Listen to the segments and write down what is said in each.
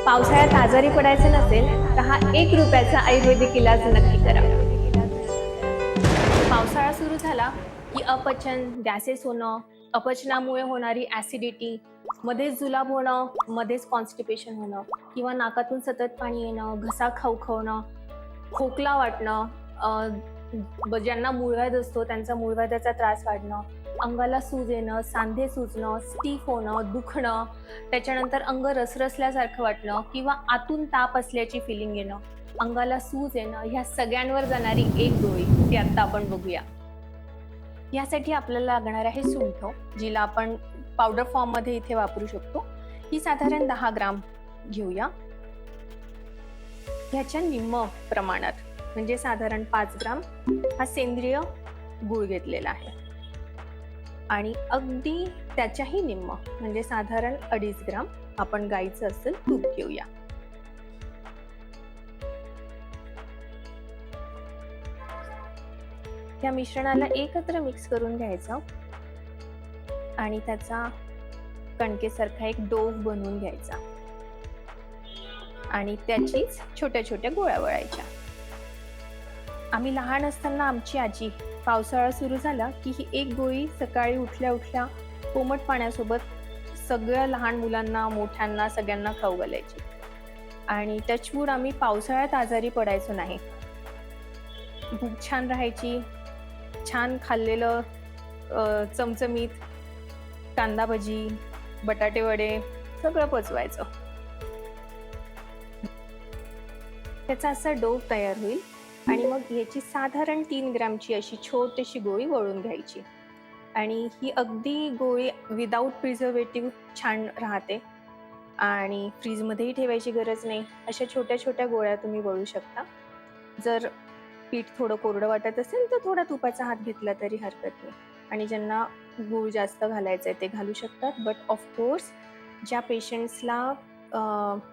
पावसाळ्यात आजारी पडायचे नसेल तर हा 1 रुपयाचा आयुर्वेदिक इलाज नक्की करा. पावसाळा सुरू झाला की अपचन, गॅसेस होणं, अपचनामुळे होणारी ॲसिडिटी, मध्येच जुलाब होणं, मध्येच कॉन्स्टिपेशन होणं किंवा नाकातून सतत पाणी येणं, घसा खवखवणं, खोकला वाटणं, ज्यांना मूळव्याध असतो त्यांचा मूळव्याधाचा त्रास वाढणं, अंगाला सूज येणं, सांधे सुजणं, स्टिफ होणं, दुखणं, त्याच्यानंतर अंग रसरसल्यासारखं वाटणं किंवा आतून ताप असल्याची फिलिंग येणं, अंगाला सूज येणं, ह्या सगळ्यांवर जाणारी एक गोळी ती आता आपण बघूया. यासाठी आपल्याला लागणार आहे सुंठ, जिला आपण पावडर फॉर्म मध्ये इथे वापरू शकतो. ही साधारण 10 ग्राम घेऊया. ह्याच्या निम्म प्रमाणात म्हणजे साधारण 5 ग्राम हा सेंद्रिय गूळ घेतलेला आहे आणि अगदी त्याच्याही निम्म म्हणजे साधारण 2.5 ग्राम आपण गाईचं असेल तूप घेऊया. या मिश्रणाला एकत्र मिक्स करून घ्यायचं आणि त्याचा कणकेसारखा एक डोव बनवून घ्यायचा आणि त्याचीच छोट्या छोट्या गोळ्या वळायच्या. आम्ही लहान असताना आमची आजी पावसाळा सुरू झाला की ही एक गोळी सकाळी उठल्या उठल्या कोमट पाण्यासोबत सगळ्या लहान मुलांना, मोठ्यांना, सगळ्यांना खाऊ घालायची आणि टचवूड आम्ही पावसाळ्यात आजारी पडायचो नाही. भूक छान राहायची, छान खाल्लेलं चमचमीत कांदा भजी, बटाटे वडे सगळं पचवायचं. त्याचा असा डोव तयार होईल आणि मग ह्याची साधारण 3 ग्रामची अशी छोटीशी गोळी वळून घ्यायची आणि ही अगदी गोळी विदाऊट प्रिझर्वेटिव्ह छान राहते आणि फ्रीजमध्येही ठेवायची गरज नाही. अशा छोट्या छोट्या गोळ्या तुम्ही वळू शकता. जर पीठ थोडं कोरडं वाटत असेल तर थोडा तुपाचा हात घेतला तरी हरकत नाही आणि ज्यांना गूळ जास्त घालायचं आहे ते घालू शकतात. बट ऑफकोर्स ज्या पेशंट्सला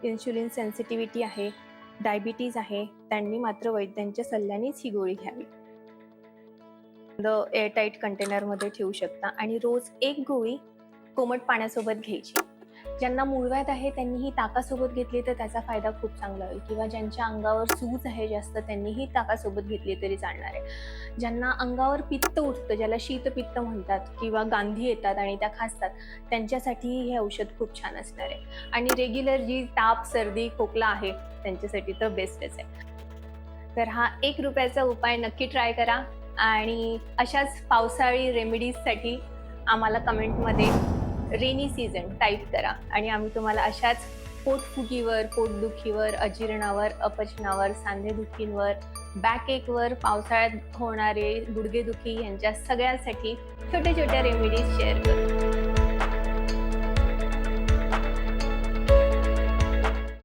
इन्शुलिन सेन्सिटिव्हिटी आहे, डायबिटीज आहे, त्यांनी मात्र वैद्यांच्या सल्ल्यानेच ही गोळी घ्यावी. एअरटाईट कंटेनरमध्ये ठेवू शकता आणि रोज एक गोळी कोमट पाण्यासोबत घ्यायची. ज्यांना मूळव्याध आहे त्यांनीही ताकासोबत घेतली तर त्याचा फायदा खूप चांगला होईल किंवा ज्यांच्या अंगावर सूज आहे जास्त त्यांनीही ताकासोबत घेतली तरी चालणार आहे. ज्यांना अंगावर पित्त उठतं, ज्याला शीतपित्त म्हणतात किंवा गांधी येतात आणि त्या खासतात, त्यांच्यासाठीही हे औषध खूप छान असणार आहे आणि रेग्युलर जी ताप, सर्दी, खोकला आहे त्यांच्यासाठी तर बेस्टच आहे. तर हा 1 रुपयाचा उपाय नक्की ट्राय करा आणि अशाच पावसाळी रेमेडीजसाठी आम्हाला कमेंटमध्ये रेनी सीझन टाईप करा आणि आम्ही तुम्हाला अशाच पोटफुगीवर, पोटदुखीवर, अजीर्णावर, अपचनावर, सांधेदुखींवर, बॅकएकवर, पावसाळ्यात होणारे गुडघेदुखी यांच्या सगळ्यांसाठी छोट्या छोट्या रेमेडीज शेअर करू.